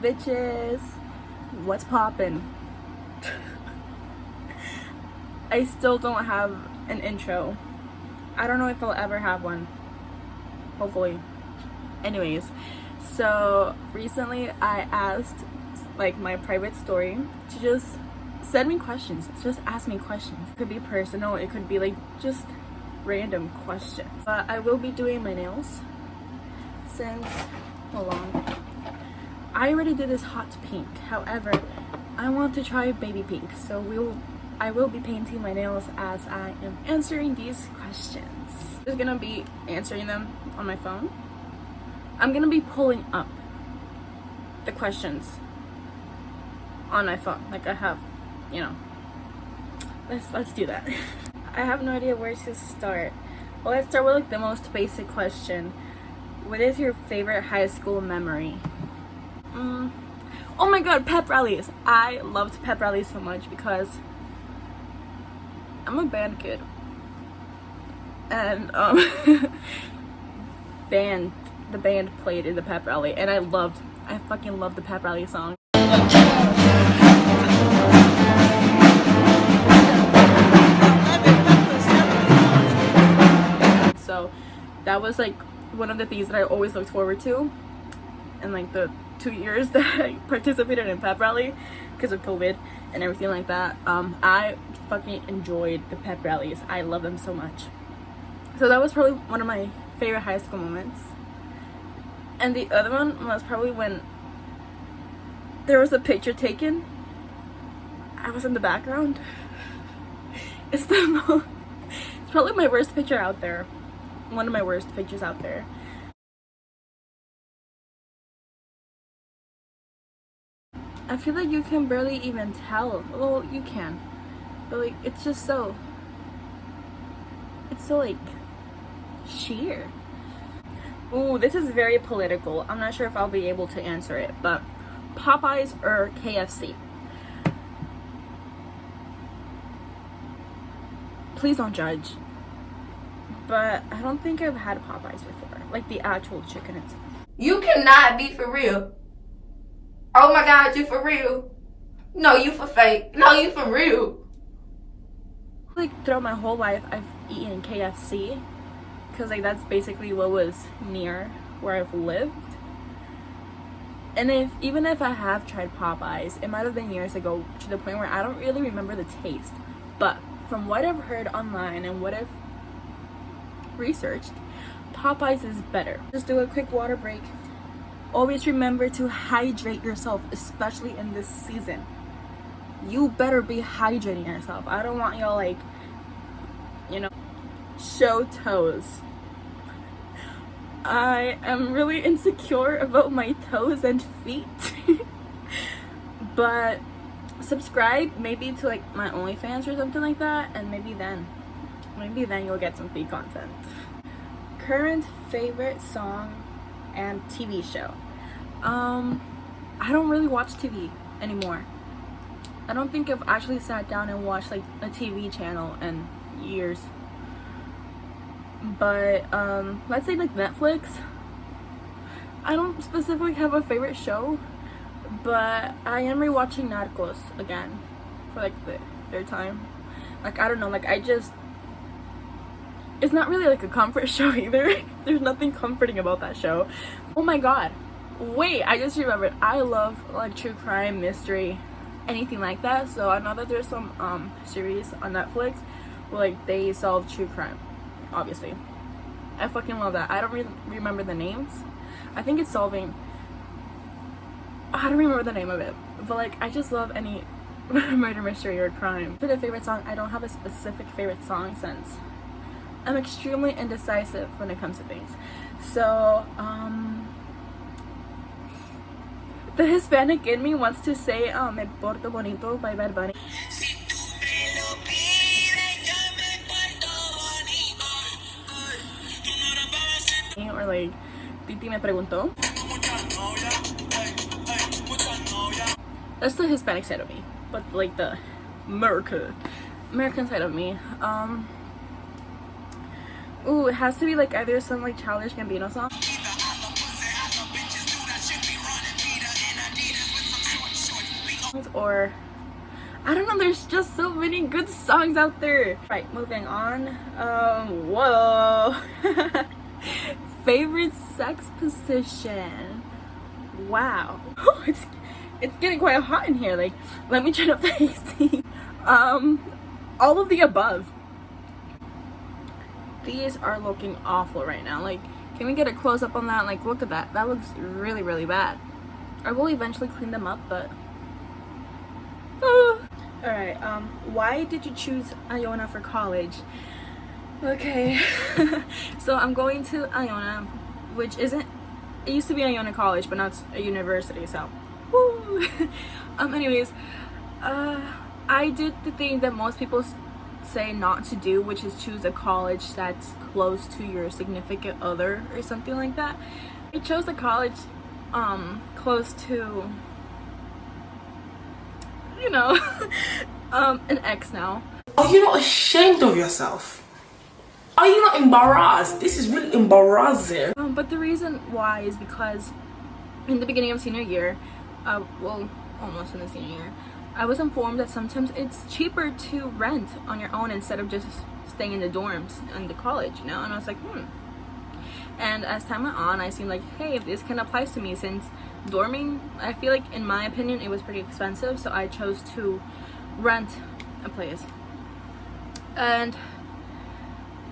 bitches, what's poppin'? I still don't have an intro. I don't know if I'll ever have one. Hopefully. Anyways, so recently I asked like my private story to just send me questions. Just ask me questions. It could be personal, it could be like just random questions. But I will be doing my nails since, hold on, I already did this hot pink. However, I want to try baby pink, so I will be painting my nails as I am answering these questions. I'm just gonna be answering them on my phone. I'm gonna be pulling up the questions on my phone, like I have, you know. Let's do that. I have no idea where to start. Well, let's start with like the most basic question. What is your favorite high school memory? Oh my god, pep rallies. I loved pep rallies so much because I'm a band kid. And the band played in the pep rally and I fucking loved the pep rally song. So that was like one of the things that I always looked forward to in like the 2 years that I participated in pep rally because of COVID and everything like that. I fucking enjoyed the pep rallies. I love them so much. So that was probably one of my favorite high school moments. And the other one was probably when there was a picture taken. I was in the background. It's probably my worst picture out there. One of my worst pictures out there. I feel like you can barely even tell. Well, you can. But like, it's so like sheer. Ooh, this is very political. I'm not sure if I'll be able to answer it, but Popeyes or KFC? Please don't judge. But I don't think I've had Popeyes before. Like the actual chicken itself. You cannot be for real. Oh my god, you for real? No, you for fake. No, you for real. Like throughout my whole life, I've eaten KFC. Because like that's basically what was near where I've lived. And even if I have tried Popeyes, it might have been years ago to the point where I don't really remember the taste. But from what I've heard online and what I've researched, Popeyes is better. Just do a quick water break. Always remember to hydrate yourself, especially in this season. You better be hydrating yourself. I don't want y'all like, you know, show toes. I am really insecure about my toes and feet. But subscribe maybe to like my OnlyFans or something like that, and maybe then you'll get some feet content. Current favorite song and TV show. I don't really watch TV anymore. I don't think I've actually sat down and watched like a TV channel in years. But let's say like Netflix. I don't specifically have a favorite show, but I am rewatching Narcos again for like the third time. Like I don't know, like it's not really like a comfort show either. There's nothing comforting about that show. Oh my god, wait, I just remembered, I love like true crime, mystery, anything like that. So I know that there's some series on Netflix where like they solve true crime. Obviously, I fucking love that. I don't remember the names. I think it's solving, I don't remember the name of it, but like I just love any murder, mystery, or crime. For the favorite song, I don't have a specific favorite song since I'm extremely indecisive when it comes to things. So the Hispanic in me wants to say Me Porto Bonito by Bad Bunny. Or like Titi me preguntó. That's the Hispanic side of me, but like the American side of me. Ooh, it has to be like either some like Childish Gambino song. or I don't know, there's just so many good songs out there. Right, moving on. Whoa. Favorite sex position. Wow. It's getting quite hot in here. Like, let me turn up the AC. All of the above. These are looking awful right now. Like, can we get a close up on that? Like, look at that. That looks really, really bad. I will eventually clean them up, but alright, why did you choose Iona for college? Okay. So I'm going to Iona, which isn't, it used to be Iona College, but now it's a university, so woo. Anyways, I did the thing that most people say not to do, which is choose a college that's close to your significant other or something like that. I chose a college close to, you know, an ex now. Are you not ashamed of yourself? Are you not embarrassed? This is really embarrassing. But the reason why is because in the beginning of senior year, well, almost in the senior year, I was informed that sometimes it's cheaper to rent on your own instead of just staying in the dorms in the college, you know? And I was like, And as time went on, I seemed like, hey, this kind of applies to me, since dorming, I feel like, in my opinion, it was pretty expensive, so I chose to rent a place. And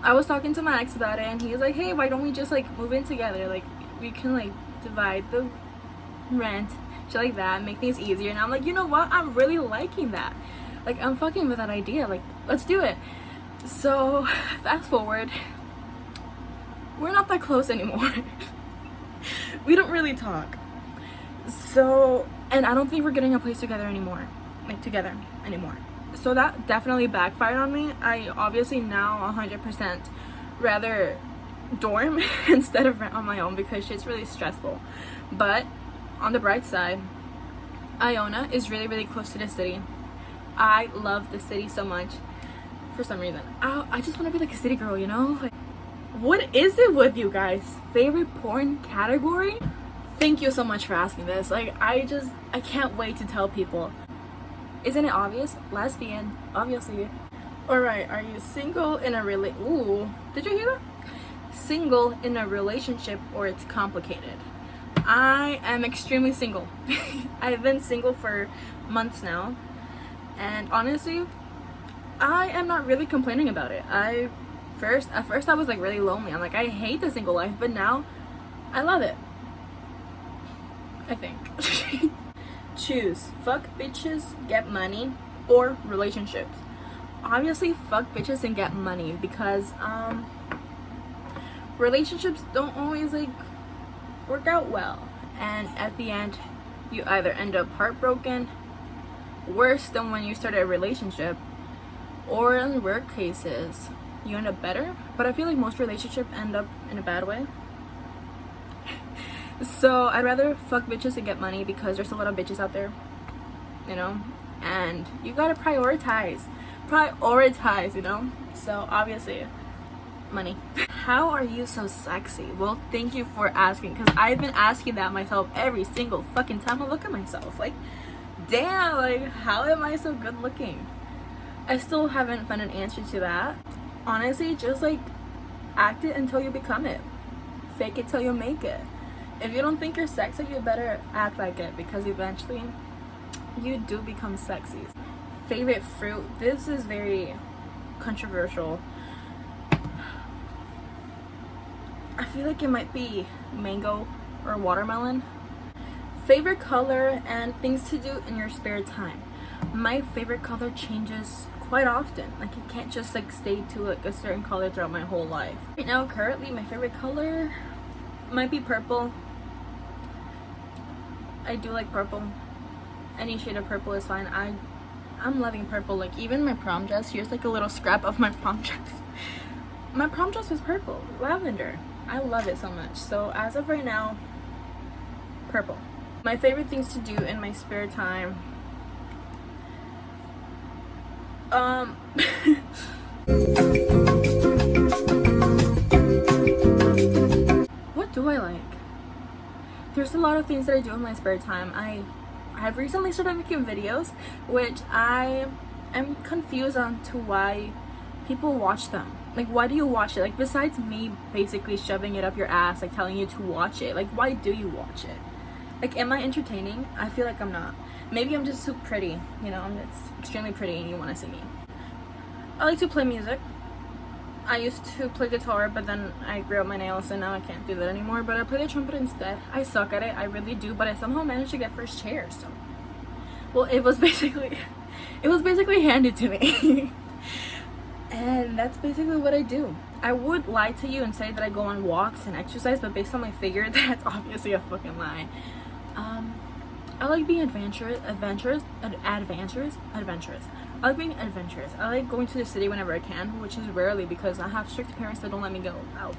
I was talking to my ex about it, and he was like, hey, why don't we just, like, move in together? Like, we can, like, divide the rent, shit like that, make things easier. And I'm like, you know what? I'm really liking that. Like, I'm fucking with that idea. Like, let's do it. So, fast forward. We're not that close anymore. We don't really talk. So, and I don't think we're getting a place together anymore. Like, together anymore. So that definitely backfired on me. I obviously now 100% rather dorm instead of rent on my own, because shit's really stressful. But on the bright side, Iona is really, really close to the city. I love the city so much for some reason. I just want to be like a city girl, you know? Like, what is it with you guys? Favorite porn category? Thank you so much for asking this. Like, I can't wait to tell people. Isn't it obvious? Lesbian, obviously. Alright, are you single in a ooh, did you hear that? Single in a relationship, or it's complicated? I am extremely single. I've been single for months now, and honestly, I am not really complaining about it. At first I was like really lonely. I'm like, I hate the single life, but now I love it, I think. Choose fuck bitches, get money, or relationships. Obviously fuck bitches and get money, because relationships don't always like work out well, and at the end you either end up heartbroken, worse than when you started a relationship, or in rare cases you end up better. But I feel like most relationships end up in a bad way. So I'd rather fuck bitches and get money, because there's a lot of bitches out there, you know, and you gotta prioritize, you know. So obviously money. How are you so sexy? Well, thank you for asking, because I've been asking that myself every single fucking time I look at myself. Like, damn, like, how am I so good looking? I still haven't found an answer to that. Honestly, just like act it until you become it. Fake it till you make it. If you don't think you're sexy, you better act like it, because eventually you do become sexy. Favorite fruit? This is very controversial. I feel like it might be mango or watermelon. Favorite color and things to do in your spare time. My favorite color changes quite often. Like, it can't just like stay to like a certain color throughout my whole life. Right now, currently, my favorite color might be purple. I do like purple. Any shade of purple is fine. I'm loving purple. Like, even my prom dress, here's like a little scrap of my prom dress. My prom dress was purple, lavender. I love it so much. So as of right now, purple. My favorite things to do in my spare time. What do I like? There's a lot of things that I do in my spare time. I I've recently started making videos, which I am confused on to why people watch them. Like, why do you watch it? Like, besides me basically shoving it up your ass, like telling you to watch it, like, why do you watch it? Like, am I entertaining? I feel like I'm not. Maybe I'm just too pretty, you know, I'm just extremely pretty and you want to see me. I like to play music. I used to play guitar, but then I grew out my nails and now I can't do that anymore, but I play the trumpet instead. I suck at it, I really do, but I somehow managed to get first chair, so. Well, it was basically handed to me. And that's basically what I do. I would lie to you and say that I go on walks and exercise, but based on my figure, that's obviously a fucking lie. I like being adventurous. I like being adventurous. I like going to the city whenever I can, which is rarely because I have strict parents that don't let me go out.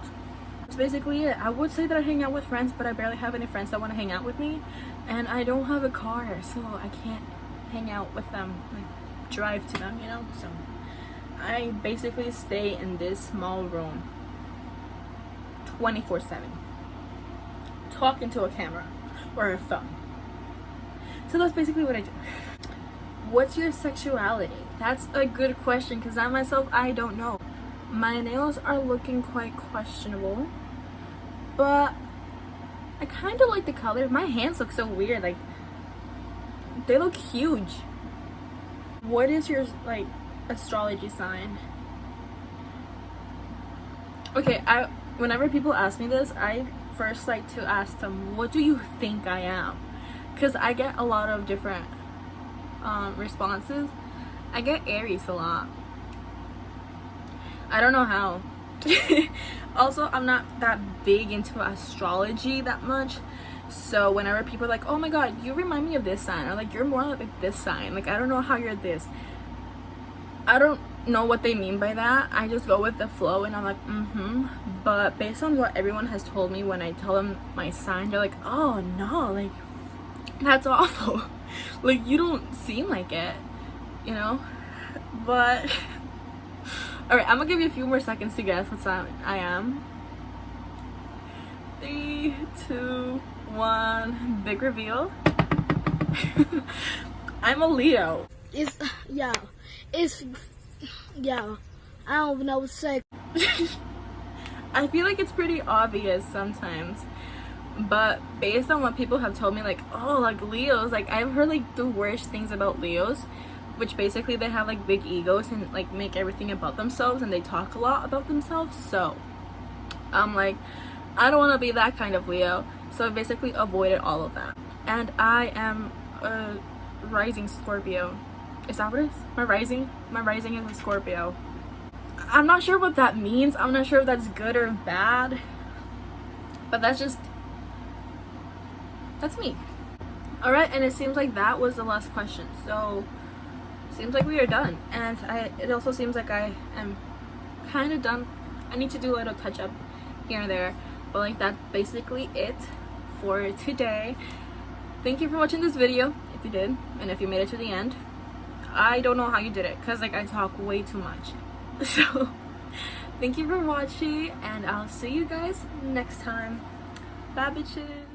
That's basically it. I would say that I hang out with friends, but I barely have any friends that want to hang out with me, and I don't have a car, so I can't hang out with them, like drive to them, you know. So I basically stay in this small room 24/7, talking to a camera or a phone. So that's basically what I do. What's your sexuality? That's a good question because I myself, I don't know. My nails are looking quite questionable, but I kind of like the color. My hands look so weird, like they look huge. What is your like astrology sign? Okay, whenever people ask me this, I first like to ask them, what do you think I am? Because I get a lot of different responses. I get Aries a lot. I don't know how. Also, I'm not that big into astrology that much, so whenever people are like, oh my god, you remind me of this sign, or like you're more like this sign, like I don't know how you're this, I don't know what they mean by that. I just go with the flow and I'm like but based on what everyone has told me, when I tell them my sign, they're like, oh no, like that's awful. Like you don't seem like it, you know. But alright, I'm gonna give you a few more seconds to guess what sign I am. 3, 2, 1, big reveal. I'm a Leo. I don't even know what to say. I feel like it's pretty obvious sometimes, but based on what people have told me, like, oh, like Leos, like I've heard like the worst things about Leos, which basically they have like big egos and like make everything about themselves, and they talk a lot about themselves. So I'm like, I don't want to be that kind of Leo, so I basically avoided all of that. And I am a rising Scorpio. Is that what it is? My rising is a Scorpio. I'm not sure what that means. I'm not sure if that's good or bad, but that's me. All right, and it seems like that was the last question, so seems like we are done. And it also seems like I am kind of done. I need to do a little touch up here and there, but like that's basically it for today. Thank you for watching this video, if you did, and if you made it to the end. I don't know how you did it, because like I talk way too much. So thank you for watching, and I'll see you guys next time. Bye bitches.